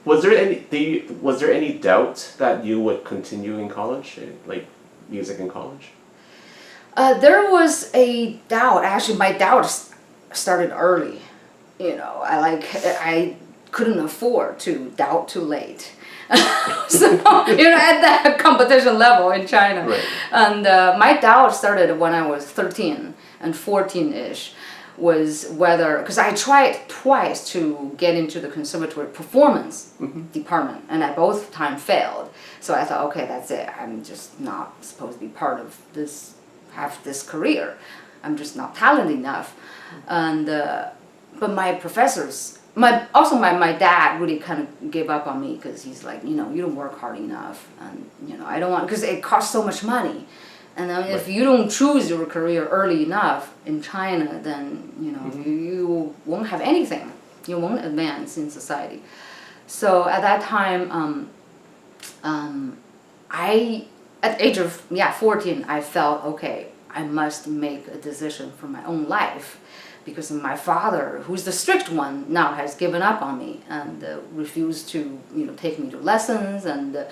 was there any doubt that you would continue in college, like music in college? There was a doubt. Actually, my doubt started early. I couldn't afford to doubt too late. So at that competition level in China, right. And my doubt started when I was 13 and 14-ish. Was whether, because I tried twice to get into the conservatory performance department, and I both times failed. So I thought, okay, that's it. I'm just not supposed to be part of this, have this career. I'm just not talented enough. And but my professors, my dad really kind of gave up on me because he's like, you don't work hard enough, and I don't want, because it costs so much money. And then if you don't choose your career early enough in China, then you won't have anything. You won't advance in society. So at that time, at the age of 14, I felt, okay, I must make a decision for my own life, because my father, who's the strict one, now has given up on me and refused to take me to lessons, and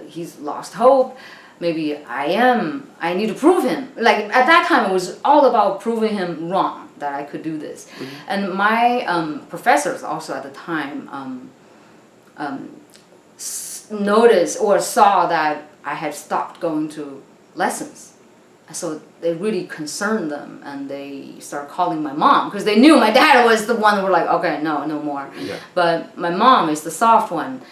he's lost hope. Maybe I need to prove him. Like at that time, it was all about proving him wrong, that I could do this. And my professors also at the time noticed or saw that I had stopped going to lessons. So they really concerned them, and they started calling my mom, because they knew my dad was the one who were like, okay, no more. Yeah. But my mom is the soft one.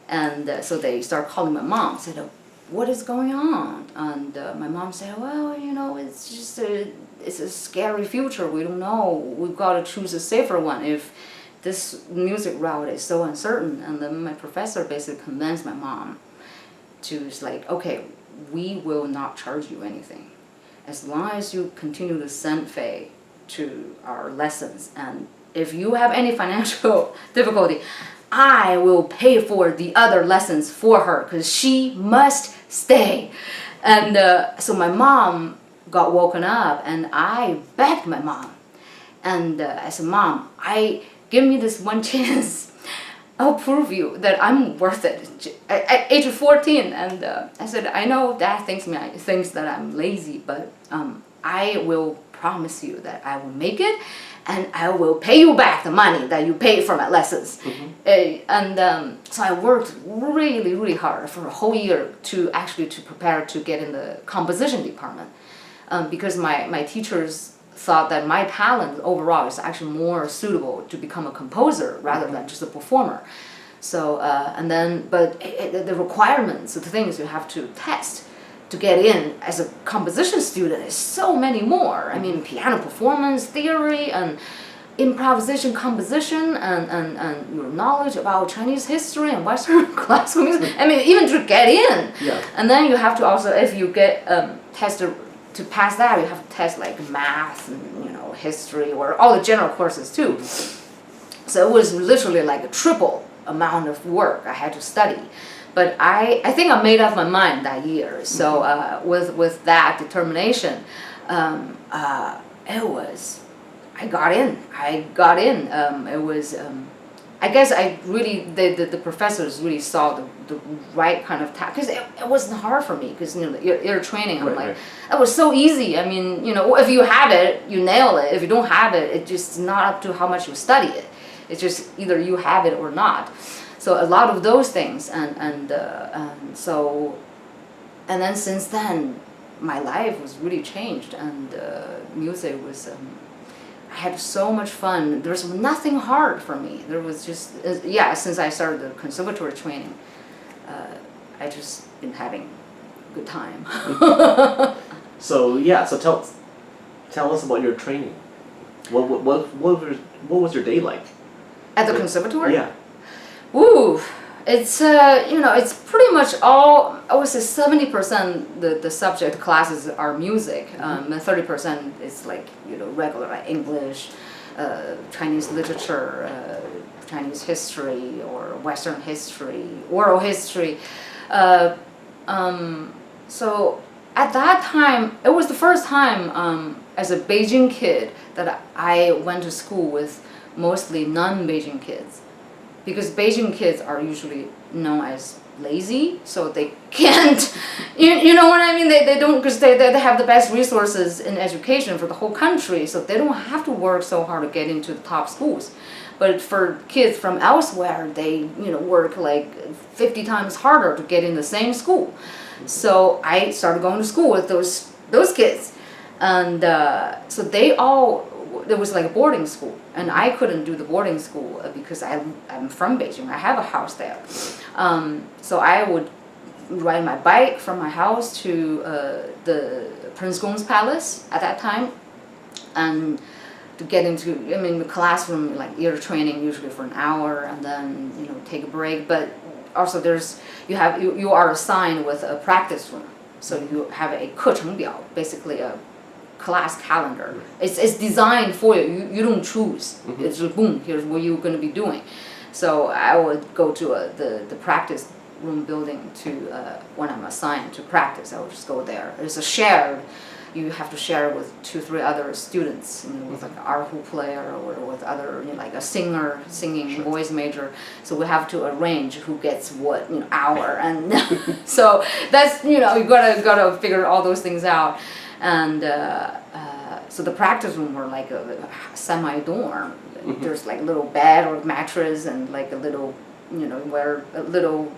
And so they started calling my mom, said, what is going on? And my mom said, well, it's just it's a scary future. We don't know. We've got to choose a safer one if this music route is so uncertain. And then my professor basically convinced my mom to like, okay, we will not charge you anything. As long as you continue to send Faye to our lessons. And if you have any financial difficulty, I will pay for the other lessons for her, because she must stay. And so my mom got woken up, and I begged my mom. And I said, Mom, give me this one chance. I'll prove you that I'm worth it. At age of 14, and I said, I know Dad thinks that I'm lazy, but I will promise you that I will make it, and I will pay you back the money that you paid for my lessons. So I worked really, really hard for a whole year to prepare to get in the composition department, because my teachers thought that my talent overall is actually more suitable to become a composer rather than just a performer. So but the requirements, the things you have to test to get in as a composition student is so many more. I mean, piano performance, theory, and improvisation composition, and your knowledge about Chinese history and Western classical music. I mean, even to get in. Yeah. And then you have to also, if you get tested to pass that, you have to test like math and history, or all the general courses too. So it was literally like a triple amount of work I had to study. But I think I made up my mind that year. So with that determination, I got in. It was, I guess the professors really saw the right kind of because it wasn't hard for me, because your training, I'm like, that was so easy. I mean, if you have it, you nail it. If you don't have it, it's just not up to how much you study it. It's just either you have it or not. So a lot of those things, and then since then, my life was really changed, and music was. I had so much fun. There was nothing hard for me. There was just since I started the conservatory training, I just been having a good time. So tell us about your training. What was your day like? At the conservatory? Yeah. Ooh, it's it's pretty much all. I would say 70% the subject classes are music. 30% is like regular like English, Chinese literature, Chinese history, or Western history, oral history. So at that time, it was the first time as a Beijing kid that I went to school with mostly non-Beijing kids. because Beijing kids are usually known as lazy, so they can't, you know what I mean? They don't, because they have the best resources in education for the whole country, so they don't have to work so hard to get into the top schools. But for kids from elsewhere, they work like 50 times harder to get in the same school. So I started going to school with those kids, and so they all, it was like a boarding school, and I couldn't do the boarding school because I'm from Beijing. I have a house there, so I would ride my bike from my house to the Prince Gong's Palace at that time, and to get into, the classroom, like ear training usually for an hour, and then take a break. But also you are assigned with a practice room, so you have a 课程表, basically a class calendar. It's designed for you. You don't choose. It's just boom, here's what you're going to be doing. So I would go to the practice room building to when I'm assigned to practice. I would just go there. It's a shared. You have to share with 2-3 other students, with like an erhu player or with other, like a singer singing voice major. So we have to arrange who gets what hour, and so that's you gotta figure all those things out. And so the practice room were like a semi-dorm. There's like a little bed or mattress and like a little, where a little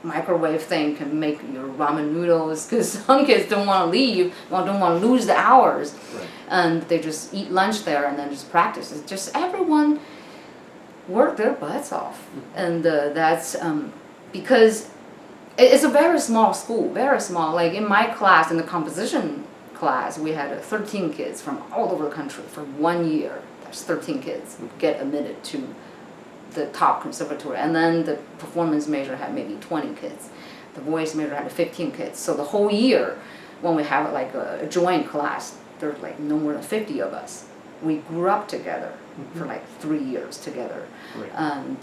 microwave thing can make your ramen noodles, because some kids don't want to leave, don't want to lose the hours. Right. And they just eat lunch there and then just practice. It's just everyone worked their butts off. And that's because it's a very small school, very small. Like in my class, in the composition class, we had 13 kids from all over the country for 1 year. That's 13 kids get admitted to the top conservatory. And then the performance major had maybe 20 kids. The voice major had 15 kids. So the whole year, when we have like a joint class, there's like no more than 50 of us. We grew up together for like 3 years together. Right. And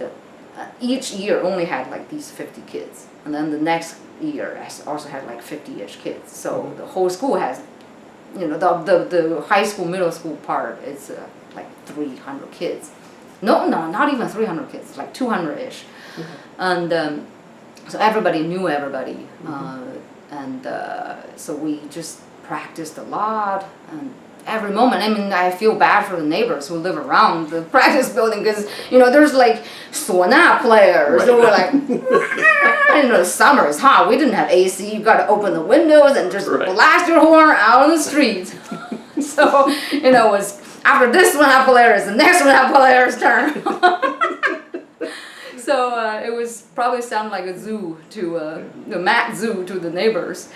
each year only had like these 50 kids. And then the next year also had like 50-ish kids. So the whole school has, the high school, middle school part is like 300 kids. No, not even 300 kids, like 200-ish. And so everybody knew everybody. And so we just practiced a lot. And every moment, I feel bad for the neighbors who live around the practice building, because, there's like Suona players who were like, the summer is hot. We didn't have AC. You got to open the windows and just blast your horn out on the street. So, it was, after this one have Polaris, the next one have Polaris turn. So it was probably sound like a zoo to the mat zoo to the neighbors.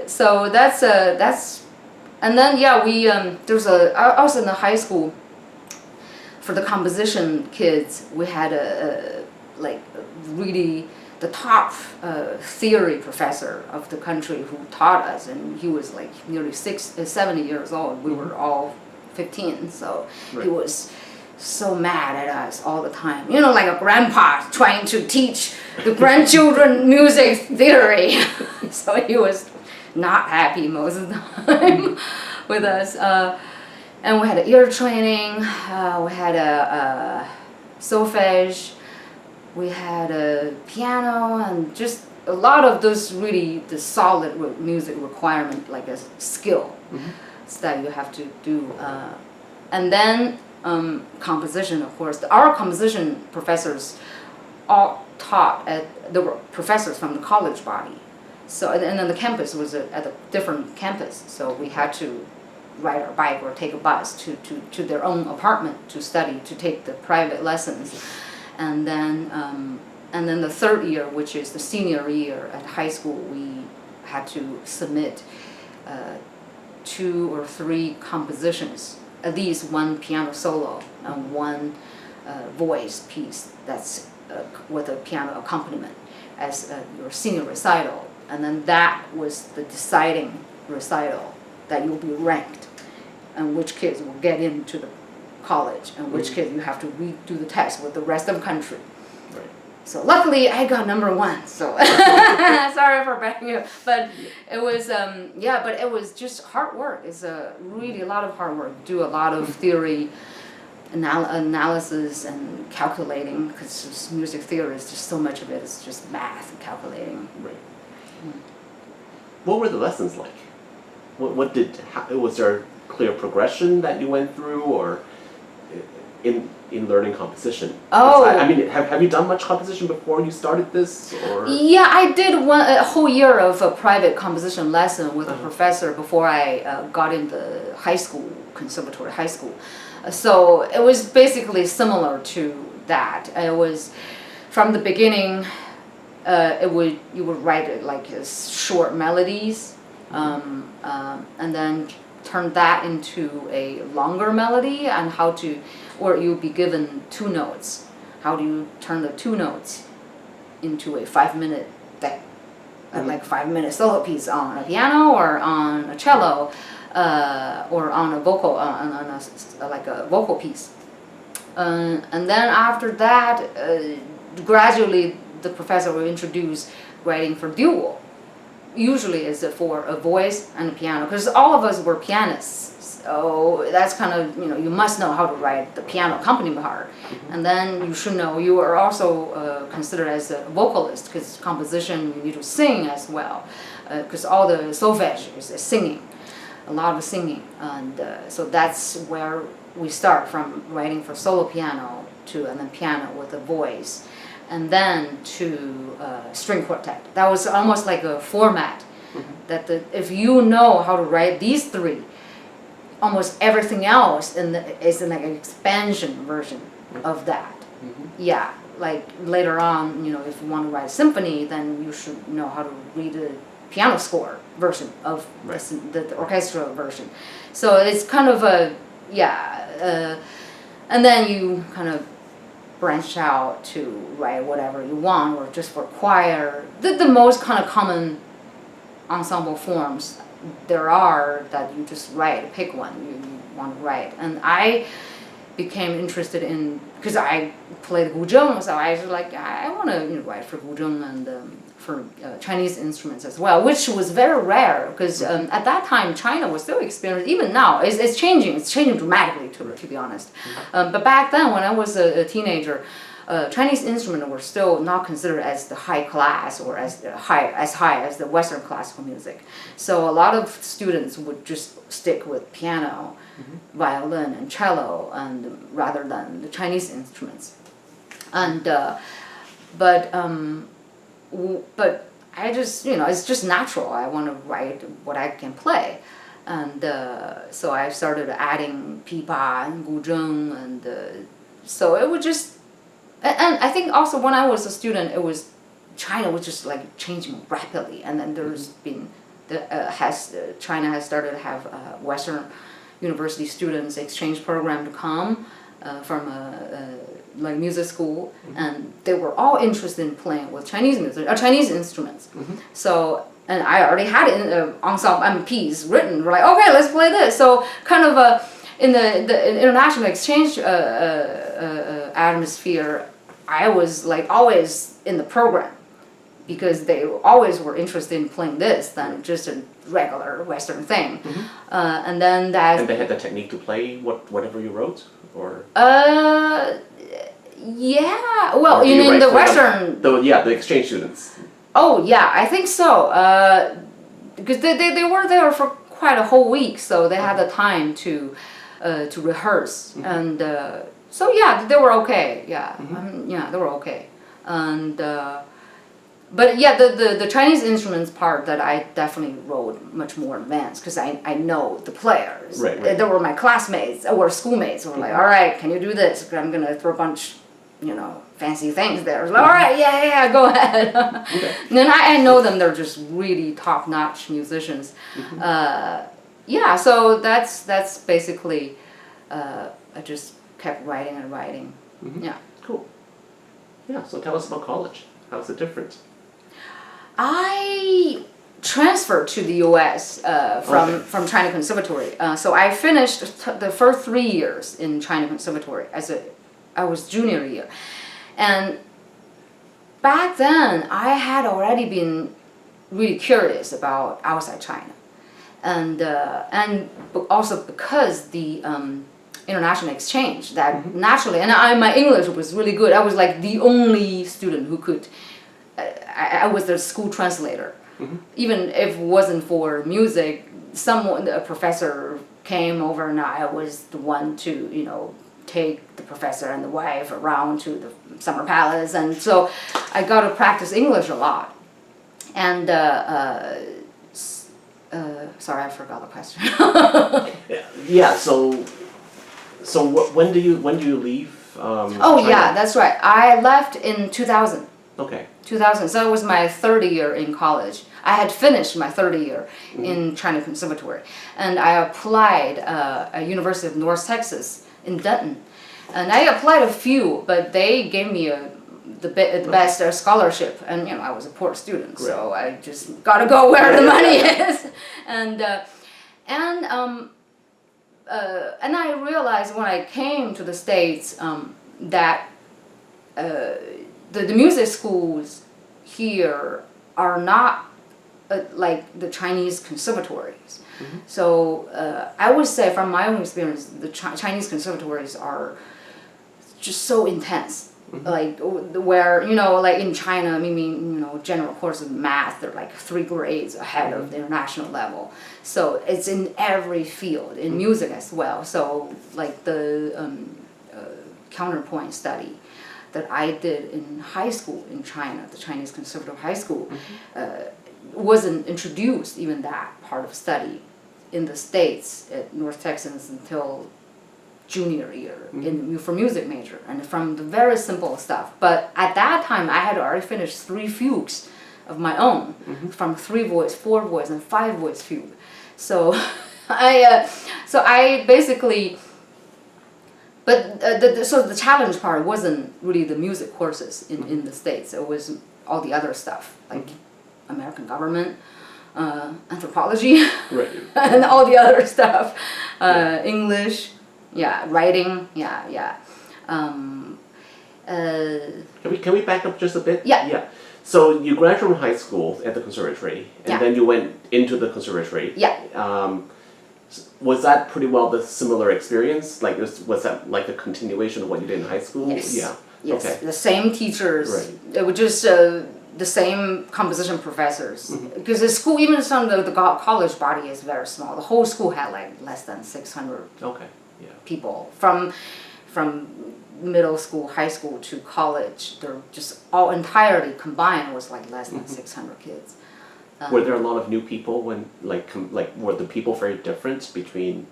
So that's and then we there's also in the high school for the composition kids, we had really the top theory professor of the country who taught us, and he was like nearly 70 years old. We were all 15, so he was so mad at us all the time. Like a grandpa trying to teach the grandchildren music theory. So he was not happy most of the time with us. And we had ear training, we had a solfege, we had a piano, and just a lot of those really the solid music requirement, like a skill that you have to do. And then composition, of course. Our composition professors all taught there were professors from the college body. So, and then the campus was at a different campus, so we had to ride our bike or take a bus to their own apartment to study, to take the private lessons. And then the third year, which is the senior year at high school, we had to submit 2 or 3 compositions, at least one piano solo and one voice piece that's with a piano accompaniment as your senior recital. And then that was the deciding recital that you'll be ranked, and which kids will get into the college, and which kids you have to redo the test with the rest of the country. Right. So luckily I got number 1. So sorry for backing you, but it was but it was just hard work. It's really a lot of hard work. Do a lot of theory. analysis and calculating, because music theory is just so much of it is just math and calculating. Right. What were the lessons like? Was there a clear progression that you went through, or in learning composition? Oh. I mean, have you done much composition before you started this, or? Yeah, I did a whole year of a private composition lesson with a professor before I got into high school, conservatory high school. So it was basically similar to that. It was from the beginning. You would write it like as short melodies, and then turn that into a longer melody, and or you'll be given 2 notes. How do you turn the 2 notes into a 5-minute thing? Like 5-minute solo piece on a piano or on a cello, or on a vocal, like a vocal piece. And then after that, gradually the professor will introduce writing for duo. Usually is for a voice and a piano, because all of us were pianists. So that's kind of, you must know how to write the piano accompaniment part. And then you should know you are also considered as a vocalist, because composition you need to sing as well, because all the solfege is singing, a lot of singing. And so that's where we start, from writing for solo piano and then piano with a voice, and then to string quartet. That was almost like a format, that if you know how to write these 3, almost everything else is like an expansion version of that. Yeah, like later on, if you want to write a symphony, then you should know how to read a piano score version of the orchestral version. So it's kind of and then you kind of branch out to write whatever you want, or just for choir. The most kind of common ensemble forms there are that you just pick one you want to write. And I became interested in, because I played guzheng, so I was like, I want to write for guzheng and for Chinese instruments as well, which was very rare, because at that time China was still experiencing, even now it's changing dramatically, to be honest. But back then, when I was a teenager, Chinese instruments were still not considered as the high class, or as high as the Western classical music. So a lot of students would just stick with piano, violin, and cello, and rather than the Chinese instruments. And but I just, it's just natural. I want to write what I can play. And so I started adding pipa and guzheng, and so it would just. And I think also when I was a student, China was just like changing rapidly, and then there's been China has started to have Western university students exchange program to come from like music school, and they were all interested in playing with Chinese music or Chinese instruments. So, and I already had ensemble piece written. We're like, okay, let's play this. So kind of in the international exchange atmosphere, I was like always in the program, because they always were interested in playing this than just a regular Western thing. And then that. And they had the technique to play whatever you wrote, or. Yeah. Well, you mean the Western. The exchange students. Oh yeah, I think so. Because they were there for quite a whole week, so they had the time to rehearse, and so yeah, they were okay. Yeah, yeah, they were okay, and but yeah, the Chinese instruments part that I definitely wrote much more advanced, because I know the players. Right. They were my classmates or schoolmates. Who were like, all right, can you do this? I'm gonna throw a bunch, fancy things there. Like, all right, yeah, go ahead. Okay. And then I know them. They're just really top-notch musicians. Yeah, so that's basically. I just kept writing and writing. Yeah. Cool. Yeah. So tell us about college. How's it different? I transferred to the U.S. From China Conservatory. So I finished the first 3 years in China Conservatory I was junior year, and back then I had already been really curious about outside China, and also because the international exchange that naturally, and my English was really good. I was like the only student who could, I was the school translator. Even if it wasn't for music, a professor came over and I was the one to, you know, take the professor and the wife around to the summer palace, and so I got to practice English a lot. And sorry, I forgot the question. Yeah. So when do you leave? Oh China? yeah, that's right. I left in 2000. Okay. 2000. So it was my third year in college. I had finished my third year in China Conservatory, and I applied at University of North Texas in Denton, and I applied a few, but they gave me the best scholarship, and you know I was a poor student, so I just gotta go where the money is, and I realized when I came to the States that the music schools here are not like the Chinese conservatories. So I would say from my own experience, the Chinese conservatories are just so intense. Like where, you know, like in China, I mean, you know, general course of math, they're like 3 grades ahead of the international level. So it's in every field, in music as well. So like the counterpoint study that I did in high school in China, the Chinese Conservative High School, wasn't introduced, even that part of study, in the States at North Texas until junior year for music major, and from the very simple stuff. But at that time, I had already finished 3 fugues of my own, from 3 voice, 4 voice, and 5 voice fugue. So I basically. But the challenge part wasn't really the music courses in the States. It was all the other stuff, like American government, anthropology, and all the other stuff, English, writing, Can we back up just a bit? Yeah. So you graduated from high school at the conservatory, and then you went into the conservatory. Yeah. Was that pretty well the similar experience? Like, was that like a continuation of what you did in high school? Yes. Yeah. Yes. Okay. The same teachers. Right. It was just the same composition professors. Because the school, even some of the college body is very small. The whole school had like less than 600 people from middle school, high school to college. They're just all entirely combined was like less than 600 kids. Were there a lot of new people when were the people very different between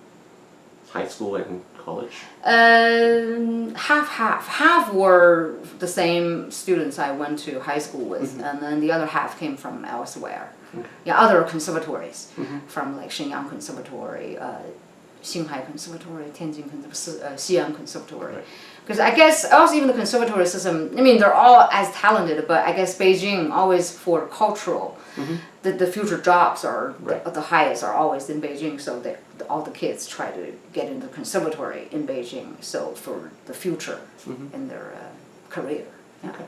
high school and college? Half. Half were the same students I went to high school with, and then the other half came from elsewhere. Other conservatories, from like Shenyang Conservatory, Xinghai Conservatory, Tianjin Xi'an Conservatory. Because I guess also even the conservatory system, I mean, they're all as talented, but I guess Beijing always for cultural, the future jobs are the highest are always in Beijing, so all the kids try to get into the conservatory in Beijing, so for the future in their career. Okay.